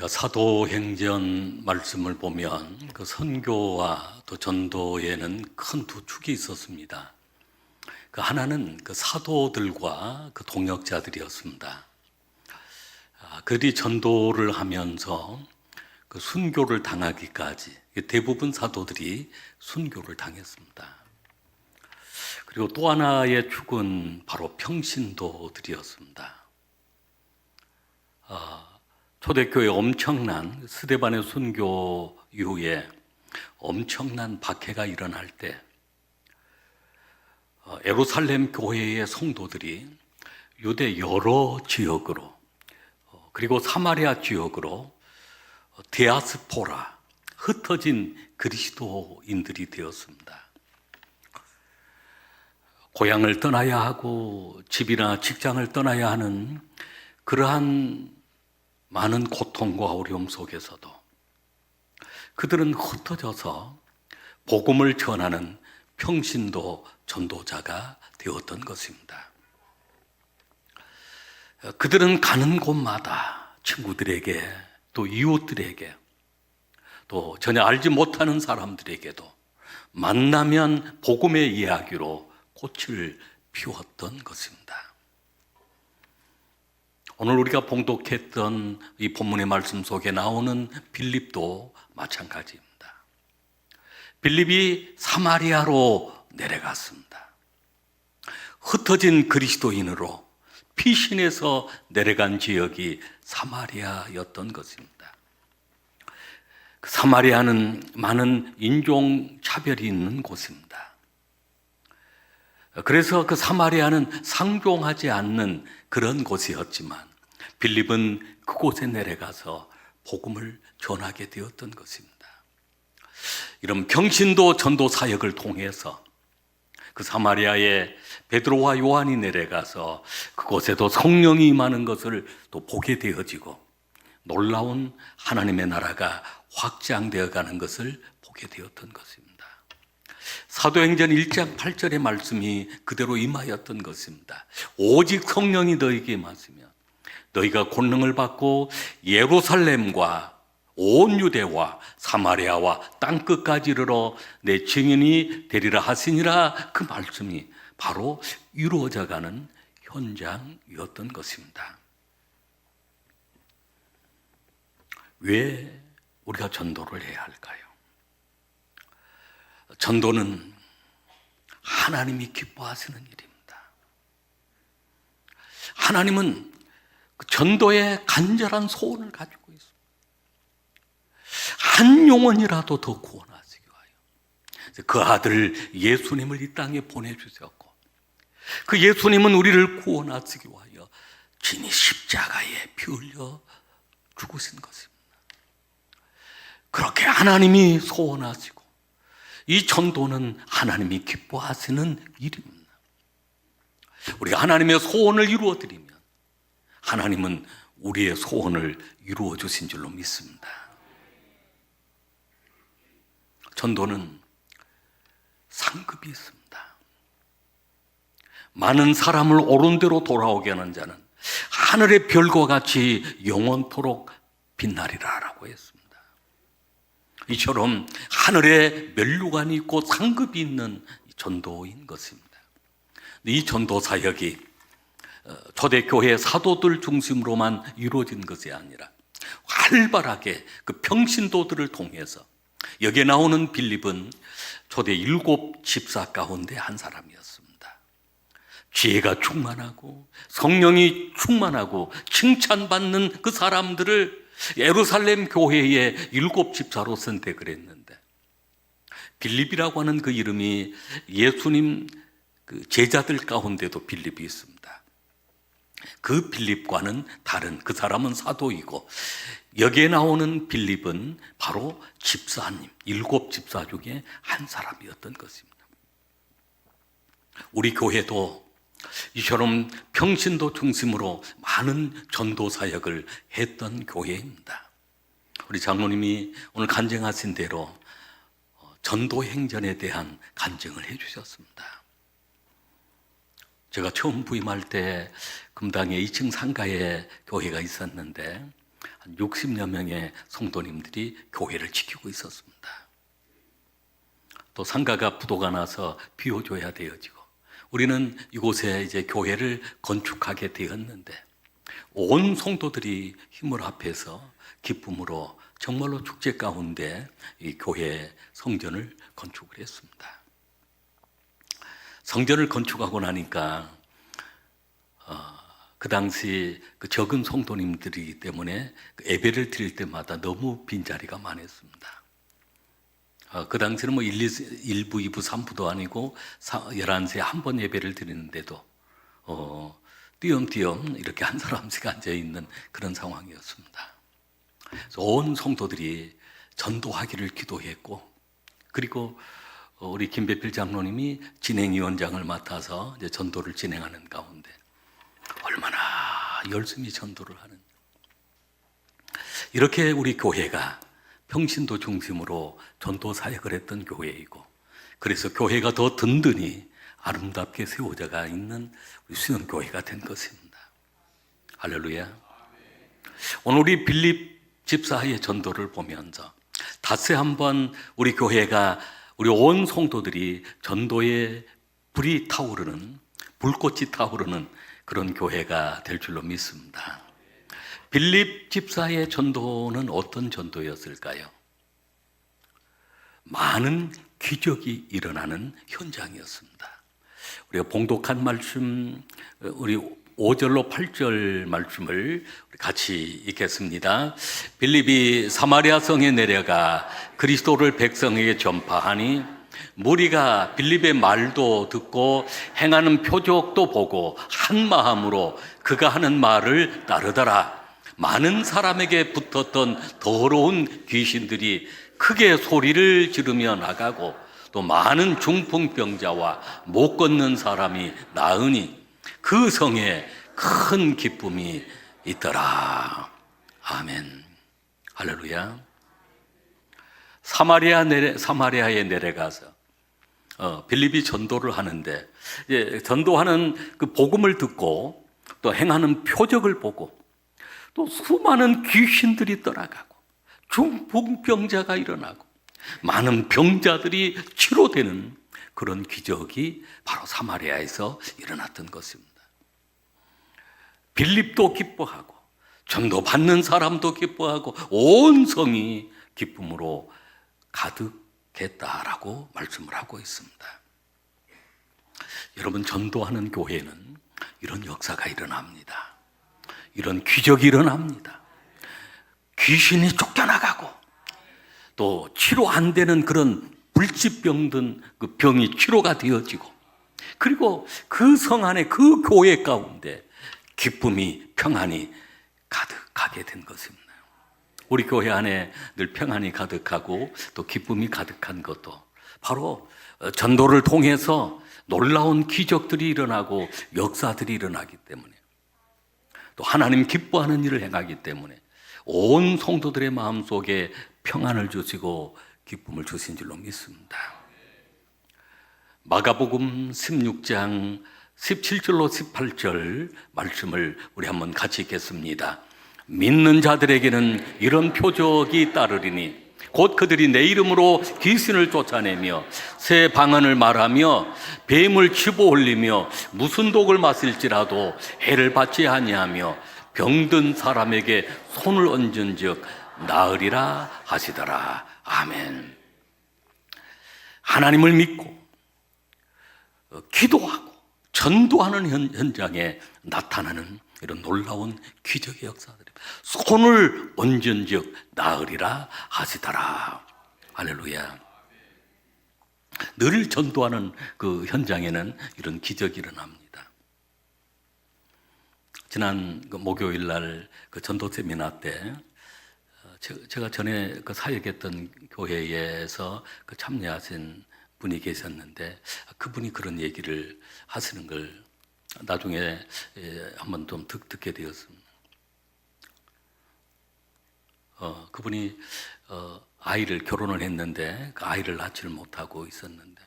사도행전 말씀을 보면 그 선교와 또 전도에는 큰 두 축이 있었습니다. 그 하나는 그 사도들과 그 동역자들이었습니다. 그들이 전도를 하면서 그 순교를 당하기까지 대부분 사도들이 순교를 당했습니다. 그리고 또 하나의 축은 바로 평신도들이었습니다. 초대교회 엄청난 스데반의 순교 이후에 엄청난 박해가 일어날 때 예루살렘 교회의 성도들이 유대 여러 지역으로 그리고 사마리아 지역으로 디아스포라, 흩어진 그리스도인들이 되었습니다. 고향을 떠나야 하고 집이나 직장을 떠나야 하는 그러한 많은 고통과 어려움 속에서도 그들은 흩어져서 복음을 전하는 평신도 전도자가 되었던 것입니다. 그들은 가는 곳마다 친구들에게 또 이웃들에게 또 전혀 알지 못하는 사람들에게도 만나면 복음의 이야기로 꽃을 피웠던 것입니다. 오늘 우리가 봉독했던 이 본문의 말씀 속에 나오는 빌립도 마찬가지입니다. 빌립이 사마리아로 내려갔습니다. 흩어진 그리스도인으로 피신해서 내려간 지역이 사마리아였던 것입니다. 사마리아는 많은 인종 차별이 있는 곳입니다. 그래서 그 사마리아는 상종하지 않는 그런 곳이었지만 빌립은 그곳에 내려가서 복음을 전하게 되었던 것입니다. 이런 평신도 전도 사역을 통해서 그 사마리아에 베드로와 요한이 내려가서 그곳에도 성령이 임하는 것을 또 보게 되어지고 놀라운 하나님의 나라가 확장되어 가는 것을 보게 되었던 것입니다. 사도행전 1장 8절의 말씀이 그대로 임하였던 것입니다. 오직 성령이 너희에게 임하시면 너희가 권능을 받고 예루살렘과 온 유대와 사마리아와 땅끝까지 이르러 내 증인이 되리라 하시니라. 그 말씀이 바로 이루어져 가는 현장이었던 것입니다. 왜 우리가 전도를 해야 할까요? 전도는 하나님이 기뻐하시는 일입니다. 하나님은 그 전도에 간절한 소원을 가지고 있습니다. 한 영혼이라도 더 구원하시기 위하여 그 아들 예수님을 이 땅에 보내주셨고 그 예수님은 우리를 구원하시기 위하여 진히 십자가에 피 흘려 죽으신 것입니다. 그렇게 하나님이 소원하시고 이 전도는 하나님이 기뻐하시는 일입니다. 우리가 하나님의 소원을 이루어드리면 하나님은 우리의 소원을 이루어 주신 줄로 믿습니다. 전도는 상급이 있습니다. 많은 사람을 옳은 대로 돌아오게 하는 자는 하늘의 별과 같이 영원토록 빛나리라 라고 했습니다. 이처럼 하늘에 면류관이 있고 상급이 있는 전도인 것입니다. 이 전도 사역이 초대교회 사도들 중심으로만 이루어진 것이 아니라 활발하게 그 평신도들을 통해서 여기에 나오는 빌립은 초대 7 집사 가운데 한 사람이었습니다. 지혜가 충만하고 성령이 충만하고 칭찬받는 그 사람들을 예루살렘 교회의 7 집사로 선택을 했는데 빌립이라고 하는 그 이름이 예수님 그 제자들 가운데도 빌립이 있습니다. 그 빌립과는 다른 그 사람은 사도이고 여기에 나오는 빌립은 바로 집사님 7 집사 중에 한 사람이었던 것입니다. 우리 교회도 이처럼 평신도 중심으로 많은 전도 사역을 했던 교회입니다. 우리 장로님이 오늘 간증하신 대로 전도 행전에 대한 간증을 해주셨습니다. 제가 처음 부임할 때 금당에 2층 상가에 교회가 있었는데 한 60여 명의 성도님들이 교회를 지키고 있었습니다. 또 상가가 부도가 나서 비워줘야 되어지고 우리는 이곳에 이제 교회를 건축하게 되었는데 온 성도들이 힘을 합해서 기쁨으로 정말로 축제 가운데 이 교회 성전을 건축을 했습니다. 성전을 건축하고 나니까 그 당시 그 적은 성도님들이기 때문에 그 예배를 드릴 때마다 너무 빈자리가 많았습니다. 그 당시는 뭐 1부, 2부, 3부도 아니고 11시에 한 번 예배를 드리는데도 띄엄띄엄 이렇게 한 사람씩 앉아있는 그런 상황이었습니다. 그래서 온 성도들이 전도하기를 기도했고, 그리고 우리 김배필 장로님이 진행위원장을 맡아서 이제 전도를 진행하는 가운데 얼마나 열심히 전도를 하는, 이렇게 우리 교회가 평신도 중심으로 전도 사역을 했던 교회이고, 그래서 교회가 더 든든히 아름답게 세워져가 있는 우리 수영교회가 된 것입니다. 할렐루야. 오늘 우리 빌립 집사의 전도를 보면서 닷새 한번 우리 교회가, 우리 온 성도들이 전도에 불이 타오르는, 불꽃이 타오르는 그런 교회가 될 줄로 믿습니다. 빌립 집사의 전도는 어떤 전도였을까요? 많은 기적이 일어나는 현장이었습니다. 우리가 봉독한 말씀, 우리 5절로 8절 말씀을 같이 읽겠습니다. 빌립이 사마리아 성에 내려가 그리스도를 백성에게 전파하니 무리가 빌립의 말도 듣고 행하는 표적도 보고 한 마음으로 그가 하는 말을 따르더라. 많은 사람에게 붙었던 더러운 귀신들이 크게 소리를 지르며 나가고 또 많은 중풍병자와 못 걷는 사람이 나으니 그 성에 큰 기쁨이 있더라. 아멘. 할렐루야. 사마리아에 내려가서 빌립이 전도를 하는데, 이제 전도하는 그 복음을 듣고 또 행하는 표적을 보고 또 수많은 귀신들이 떠나가고 중풍병자가 일어나고 많은 병자들이 치료되는 그런 기적이 바로 사마리아에서 일어났던 것입니다. 빌립도 기뻐하고 전도 받는 사람도 기뻐하고 온 성이 기쁨으로 가득했다라고 말씀을 하고 있습니다. 여러분, 전도하는 교회는 이런 역사가 일어납니다. 이런 기적이 일어납니다. 귀신이 쫓겨나가고 또 치료 안 되는 그런 불치병 그 병이 치료가 되어지고, 그리고 그 성 안에, 그 교회 가운데 기쁨이, 평안이 가득하게 된 것입니다. 우리 교회 안에 늘 평안이 가득하고 또 기쁨이 가득한 것도 바로 전도를 통해서 놀라운 기적들이 일어나고 역사들이 일어나기 때문에, 또 하나님 기뻐하는 일을 행하기 때문에 온 성도들의 마음속에 평안을 주시고 기쁨을 주신 줄로 믿습니다. 마가복음 16장 17절로 18절 말씀을 우리 한번 같이 읽겠습니다. 믿는 자들에게는 이런 표적이 따르리니 곧 그들이 내 이름으로 귀신을 쫓아내며 새 방언을 말하며 뱀을 집어 올리며 무슨 독을 마실지라도 해를 받지 아니하며 병든 사람에게 손을 얹은즉 나으리라 하시더라. 아멘. 하나님을 믿고 기도하고 전도하는 현장에 나타나는 이런 놀라운 기적의 역사들입니다. 손을 얹은즉 나으리라 하시더라. 할렐루야. 늘 전도하는 그 현장에는 이런 기적이 일어납니다. 지난 그 목요일 날 그 전도 세미나 때 제가 전에 그 사역했던 교회에서 그 참여하신 분이 계셨는데, 그분이 그런 얘기를 하시는 걸 나중에 한번 좀 듣게 되었습니다. 그분이 아이를 결혼을 했는데 그 아이를 낳지를 못하고 있었는데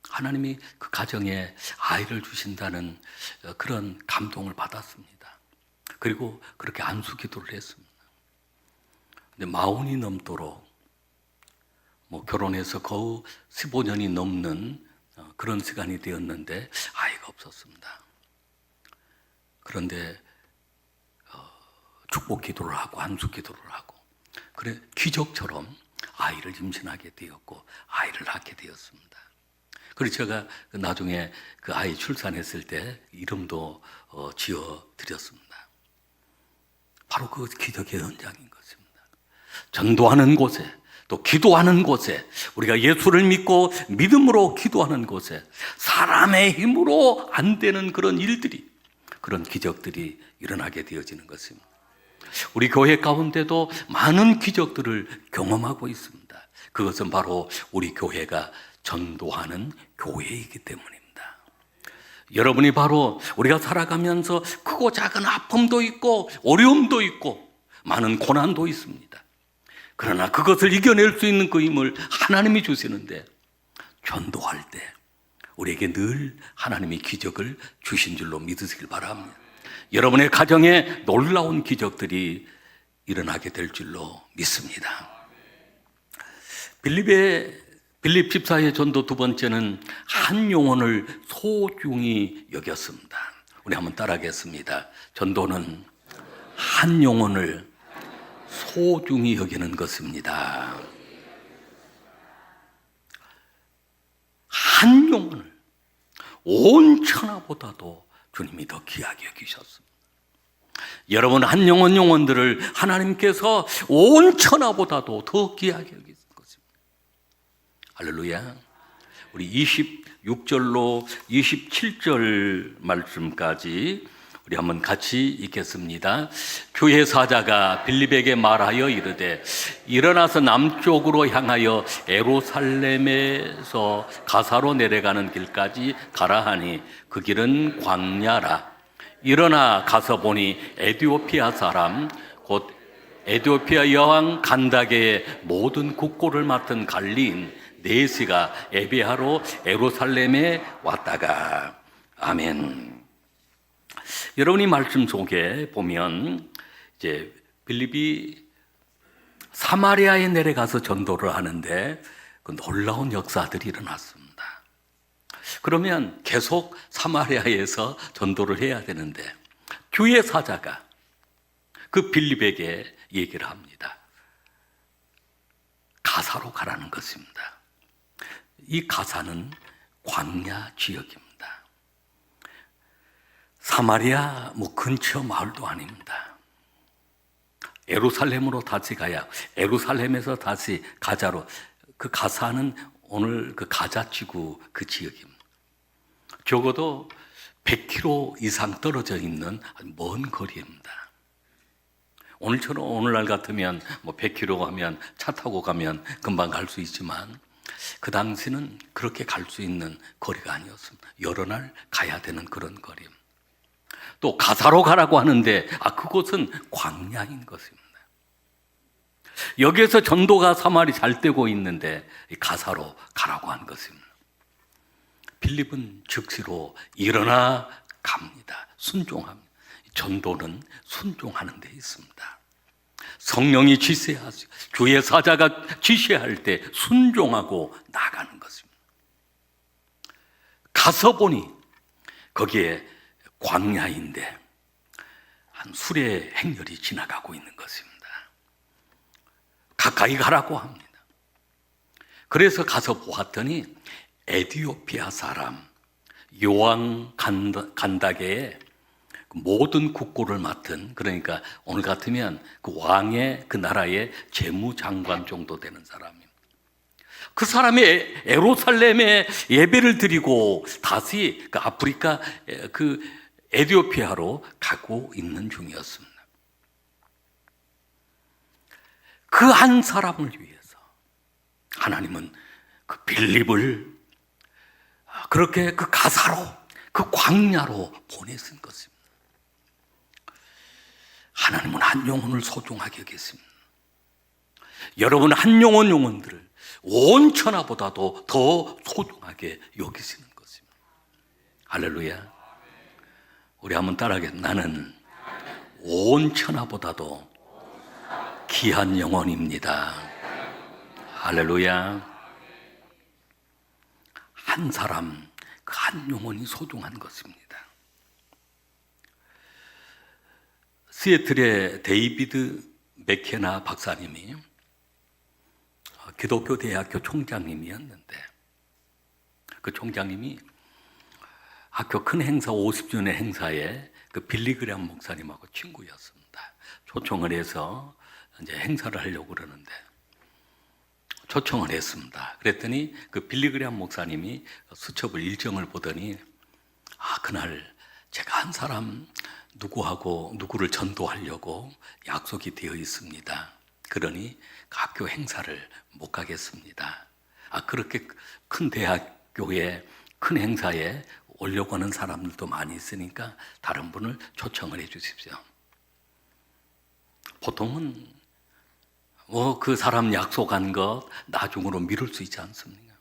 하나님이 그 가정에 아이를 주신다는 그런 감동을 받았습니다. 그리고 그렇게 안수 기도를 했습니다. 근데 40이 넘도록 결혼해서 거의 15년이 넘는 그런 시간이 되었는데 아이가 없었습니다. 그런데 축복 기도를 하고 안수 기도를 하고 그래 기적처럼 아이를 임신하게 되었고 아이를 낳게 되었습니다. 그래서 제가 나중에 그 아이 출산했을 때 이름도 지어 드렸습니다. 바로 그 기적의 현장인 것입니다. 전도하는 곳에 또 기도하는 곳에 우리가 예수를 믿고 믿음으로 기도하는 곳에 사람의 힘으로 안 되는 그런 일들이 그런 기적들이 일어나게 되어지는 것입니다. 우리 교회 가운데도 많은 기적들을 경험하고 있습니다. 그것은 바로 우리 교회가 전도하는 교회이기 때문입니다. 여러분이 바로 우리가 살아가면서 크고 작은 아픔도 있고 어려움도 있고 많은 고난도 있습니다. 그러나 그것을 이겨낼 수 있는 그 힘을 하나님이 주시는데 전도할 때 우리에게 늘 하나님이 기적을 주신 줄로 믿으시길 바랍니다. 여러분의 가정에 놀라운 기적들이 일어나게 될 줄로 믿습니다. 빌립 집사의 전도 두 번째는 한 영혼을 소중히 여겼습니다. 우리 한번 따라하겠습니다. 전도는 한 영혼을 소중히 여기는 것입니다. 한 영혼을 온 천하보다도 주님이 더 귀하게 여기셨습니다. 여러분 한 영혼들을 하나님께서 온 천하보다도 더 귀하게 여기신 것입니다. 할렐루야. 우리 26절로 27절 말씀까지 우리 한번 같이 읽겠습니다. 교회 사자가 빌립에게 말하여 이르되 일어나서 남쪽으로 향하여 예루살렘에서 가사로 내려가는 길까지 가라 하니 그 길은 광야라. 일어나 가서 보니 에티오피아 사람 곧 에티오피아 여왕 간다게의 모든 국고를 맡은 관리인 네시가 예배하러 예루살렘에 왔다가. 아멘. 여러분이 말씀 속에 보면 이제 빌립이 사마리아에 내려가서 전도를 하는데 그 놀라운 역사들이 일어났습니다. 그러면 계속 사마리아에서 전도를 해야 되는데 주의 사자가 그 빌립에게 얘기를 합니다. 가사로 가라는 것입니다. 이 가사는 광야 지역입니다. 사마리아 근처 마을도 아닙니다. 예루살렘으로 다시 가야 예루살렘에서 다시 가자로 그 가사는 오늘 그 가자지구 그 지역입니다. 적어도 100km 이상 떨어져 있는 먼 거리입니다. 오늘처럼 오늘날 같으면 100km 가면 차 타고 가면 금방 갈 수 있지만 그 당시는 그렇게 갈 수 있는 거리가 아니었습니다. 여러 날 가야 되는 그런 거리입니다. 또 가사로 가라고 하는데 그곳은 광야인 것입니다. 여기에서 전도가 사마리 잘 되고 있는데 가사로 가라고 한 것입니다. 빌립은 즉시로 일어나 갑니다. 순종합니다. 전도는 순종하는 데 있습니다. 성령이 지시하시 주의 사자가 지시할 때 순종하고 나가는 것입니다. 가서 보니 거기에 광야인데 한 수레 행렬이 지나가고 있는 것입니다. 가까이 가라고 합니다. 그래서 가서 보았더니 에티오피아 사람 여왕 간다게의 모든 국고를 맡은, 그러니까 오늘 같으면 그 왕의 그 나라의 재무장관 정도 되는 사람입니다. 그 사람이 예루살렘에 예배를 드리고 다시 그 아프리카 그 에티오피아로 가고 있는 중이었습니다. 그 한 사람을 위해서 하나님은 그 빌립을 그렇게 그 가사로 그 광야로 보내신 것입니다. 하나님은 한 영혼을 소중하게 여기십니다. 여러분 한 영혼들을 온 천하보다도 더 소중하게 여기시는 것입니다. 할렐루야. 우리 한번 따라하겠습니다. 나는 온 천하보다도 귀한 영혼입니다. 할렐루야. 한 사람, 그 한 영혼이 소중한 것입니다. 시애틀의 데이비드 맥케나 박사님이 기독교 대학교 총장님이었는데, 그 총장님이 학교 큰 행사 50주년 행사에 그 빌리그레엄 목사님하고 친구였습니다. 초청을 해서 이제 행사를 하려고 그러는데 초청을 했습니다. 그랬더니 그 빌리그레엄 목사님이 수첩을 일정을 보더니 그날 제가 한 사람 누구를 전도하려고 약속이 되어 있습니다. 그러니 그 학교 행사를 못 가겠습니다. 그렇게 큰 대학교에 큰 행사에 오려고 하는 사람들도 많이 있으니까 다른 분을 초청을 해 주십시오. 보통은 그 사람 약속한 것 나중으로 미룰 수 있지 않습니까?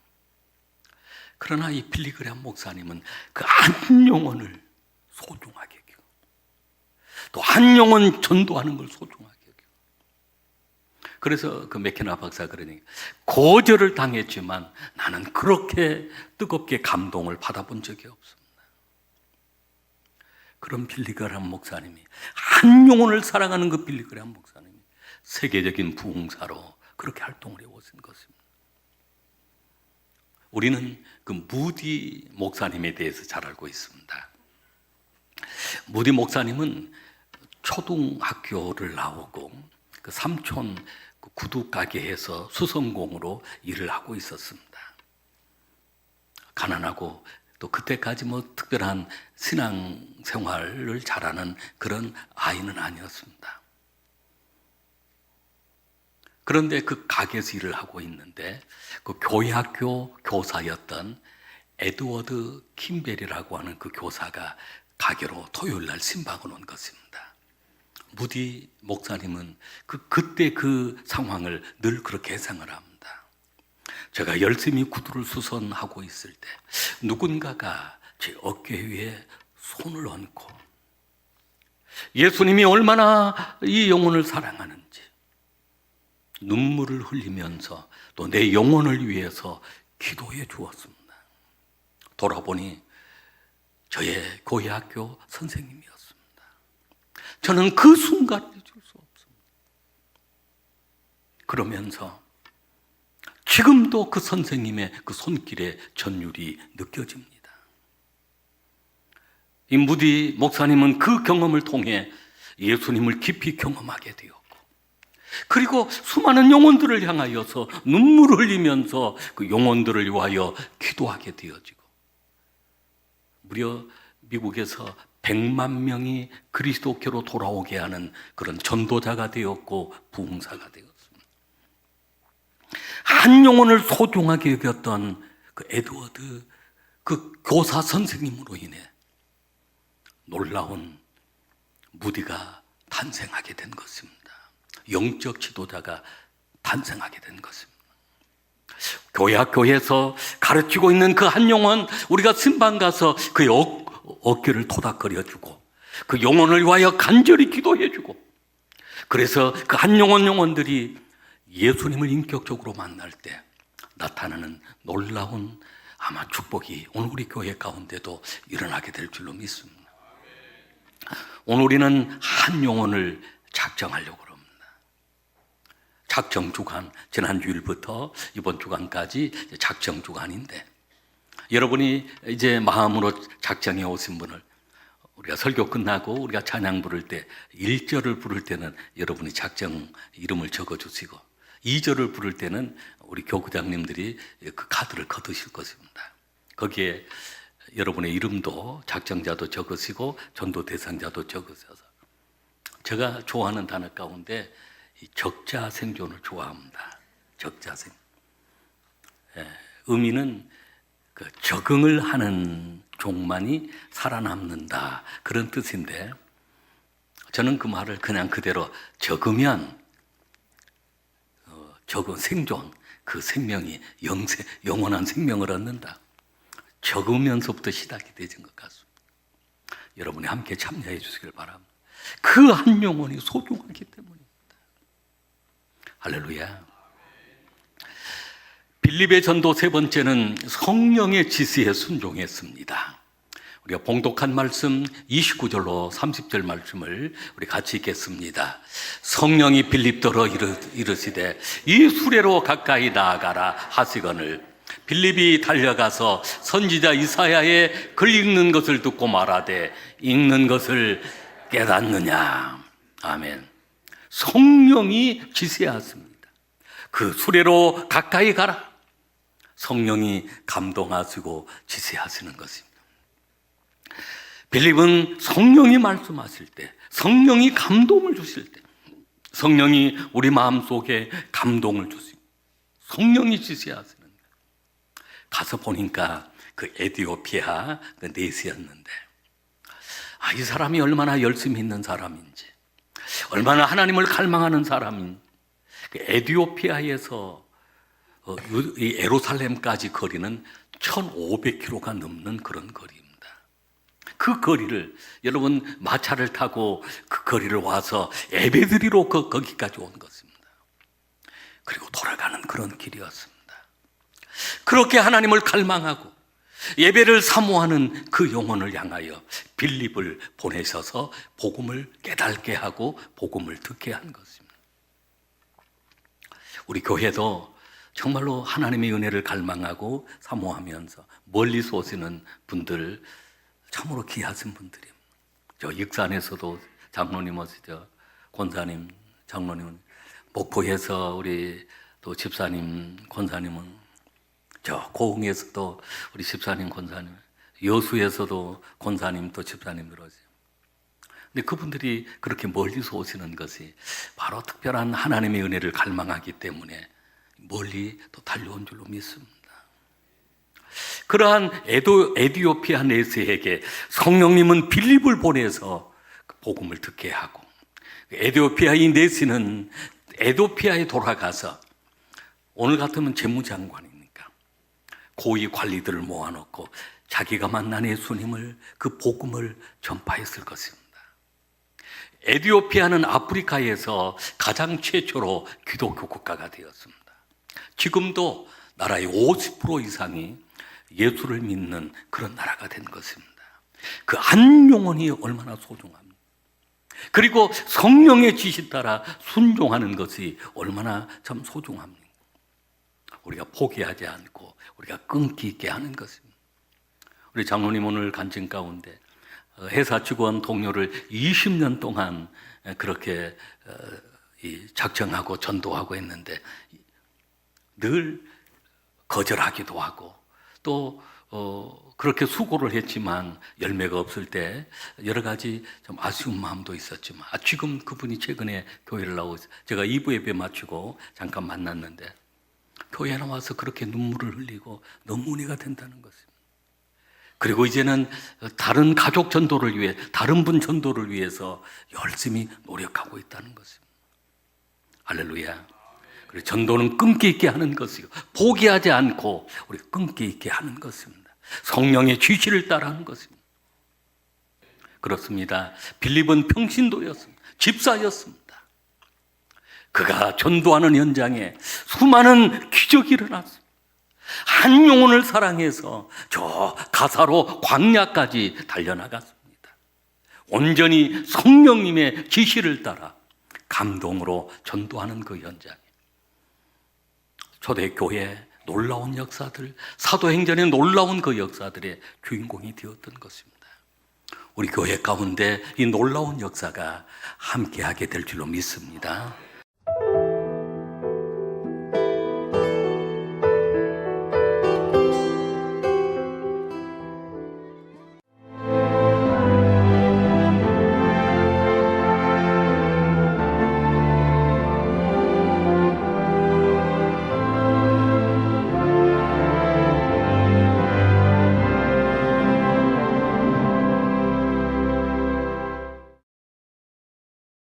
그러나 이 빌리그레엄 목사님은 그 한 영혼을 소중하게 여기고 또 한 영혼 전도하는 걸 소중하게 여기고, 그래서 그 맥케나 박사 그러니 거절을 당했지만 나는 그렇게 뜨겁게 감동을 받아본 적이 없습니다. 그런 빌리그레엄 목사님이, 한 영혼을 사랑하는 그 빌리그레엄 목사님이 세계적인 부흥사로 그렇게 활동을 해오신 것입니다. 우리는 그 무디 목사님에 대해서 잘 알고 있습니다. 무디 목사님은 초등학교를 나오고 그 삼촌 그 구두 가게에서 수선공으로 일을 하고 있었습니다. 가난하고 또 그때까지 특별한 신앙 생활을 잘하는 그런 아이는 아니었습니다. 그런데 그 가게에서 일을 하고 있는데 그 교회학교 교사였던 에드워드 킴벨이라고 하는 그 교사가 가게로 토요일 날 신방을 온 것입니다. 무디 목사님은 그때 그 상황을 늘 그렇게 예상을 합니다. 제가 열심히 구두를 수선하고 있을 때 누군가가 제 어깨 위에 손을 얹고 예수님이 얼마나 이 영혼을 사랑하는지 눈물을 흘리면서 또 내 영혼을 위해서 기도해 주었습니다. 돌아보니 저의 고등학교 선생님이었습니다. 저는 그 순간을 잊을 수 없습니다. 그러면서 지금도 그 선생님의 그 손길의 전율이 느껴집니다. 이 무디 목사님은 그 경험을 통해 예수님을 깊이 경험하게 되었고, 그리고 수많은 영혼들을 향하여서 눈물을 흘리면서 그 영혼들을 위하여 기도하게 되어지고, 무려 미국에서 100만 명이 그리스도교로 돌아오게 하는 그런 전도자가 되었고 부흥사가 되었습니다. 한 영혼을 소중하게 여겼던 그 에드워드 그 교사 선생님으로 인해 놀라운 무디가 탄생하게 된 것입니다. 영적 지도자가 탄생하게 된 것입니다. 교회학교에서 가르치고 있는 그 한 영혼, 우리가 신방 가서 그의 어깨를 토닥거려주고 그 영혼을 위하여 간절히 기도해주고, 그래서 그 한 영혼들이 예수님을 인격적으로 만날 때 나타나는 놀라운 아마 축복이 오늘 우리 교회 가운데도 일어나게 될 줄로 믿습니다. 오늘 우리는 한 영혼을 작정하려고 합니다. 작정 주간, 지난 주일부터 이번 주간까지 작정 주간인데, 여러분이 이제 마음으로 작정해 오신 분을 우리가 설교 끝나고 우리가 찬양 부를 때 1절을 부를 때는 여러분이 작정 이름을 적어 주시고 2절을 부를 때는 우리 교구장님들이 그 카드를 거두실 것입니다. 거기에 여러분의 이름도 작정자도 적으시고 전도 대상자도 적으셔서, 제가 좋아하는 단어 가운데 이 적자 생존을 좋아합니다. 적자 생존. 의미는 그 적응을 하는 종만이 살아남는다, 그런 뜻인데, 저는 그 말을 그냥 그대로 적으면 적은 생존, 그 생명이 영원한 생명을 얻는다. 적으면서부터 시작이 되는 것 같습니다. 여러분이 함께 참여해 주시길 바랍니다. 그 한 영혼이 소중하기 때문입니다. 할렐루야. 빌립의 전도 세 번째는 성령의 지시에 순종했습니다. 우리가 봉독한 말씀 29절로 30절 말씀을 우리 같이 읽겠습니다. 성령이 빌립더러 이르시되 이 수레로 가까이 나아가라 하시거늘 빌립이 달려가서 선지자 이사야의 글 읽는 것을 듣고 말하되 읽는 것을 깨닫느냐. 아멘. 성령이 지시하십니다. 그 수레로 가까이 가라. 성령이 감동하시고 지시하시는 것입니다. 빌립은 성령이 말씀하실 때, 성령이 감동을 주실 때, 성령이 우리 마음속에 감동을 주십니다. 성령이 지시하시는 거예요. 가서 보니까 그 에티오피아 그 내시였는데, 이 사람이 얼마나 열심히 있는 사람인지, 얼마나 하나님을 갈망하는 사람인지, 그 에티오피아에서 이 예루살렘까지 거리는 1500km가 넘는 그런 거리입니다. 그 거리를 여러분 마차를 타고 그 거리를 와서 예배드리러 거기까지 온 것입니다. 그리고 돌아가는 그런 길이었습니다. 그렇게 하나님을 갈망하고 예배를 사모하는 그 영혼을 향하여 빌립을 보내셔서 복음을 깨닫게 하고 복음을 듣게 한 것입니다. 우리 교회도 정말로 하나님의 은혜를 갈망하고 사모하면서 멀리서 오시는 분들 참으로 귀하신 분들입니다. 저 익산에서도 장로님 오시죠. 권사님, 장로님, 목포에서 우리 또 집사님, 권사님은, 저 고흥에서도 우리 집사님, 권사님, 여수에서도 권사님 또 집사님들 오세요. 근데 그분들이 그렇게 멀리서 오시는 것이 바로 특별한 하나님의 은혜를 갈망하기 때문에 멀리 또 달려온 줄로 믿습니다. 그러한 에티오피아 내세에게 성령님은 빌립을 보내서 복음을 듣게 하고, 에티오피아의 내시는 에티오피아에 돌아가서 오늘 같으면 재무장관이니까 고위 관리들을 모아놓고 자기가 만난 예수님을 그 복음을 전파했을 것입니다. 에티오피아는 아프리카에서 가장 최초로 기독교 국가가 되었습니다. 지금도 나라의 50% 이상이 예수를 믿는 그런 나라가 된 것입니다. 그 한 영혼이 얼마나 소중합니까? 그리고 성령의 지시 따라 순종하는 것이 얼마나 참 소중합니까? 우리가 포기하지 않고 우리가 끈기 있게 하는 것입니다. 우리 장로님 오늘 간증 가운데 회사 직원 동료를 20년 동안 그렇게 작정하고 전도하고 했는데 늘 거절하기도 하고 또 그렇게 수고를 했지만 열매가 없을 때 여러 가지 좀 아쉬운 마음도 있었지만 지금 그분이 최근에 교회를 나오고 제가 2부 예배 마치고 잠깐 만났는데 교회에 나와서 그렇게 눈물을 흘리고 너무 은혜가 된다는 것입니다. 그리고 이제는 다른 가족 전도를 위해 다른 분 전도를 위해서 열심히 노력하고 있다는 것입니다. 할렐루야. 그리고 전도는 끈기 있게 하는 것이고 포기하지 않고 우리 끈기 있게 하는 것입니다. 성령의 지시를 따라하는 것입니다. 그렇습니다. 빌립은 평신도였습니다. 집사였습니다. 그가 전도하는 현장에 수많은 기적이 일어났습니다. 한 영혼을 사랑해서 저 가사로 광야까지 달려나갔습니다. 온전히 성령님의 지시를 따라 감동으로 전도하는 그 현장에 초대교회 놀라운 역사들, 사도행전의 놀라운 그 역사들의 주인공이 되었던 것입니다. 우리 교회 가운데 이 놀라운 역사가 함께하게 될 줄로 믿습니다.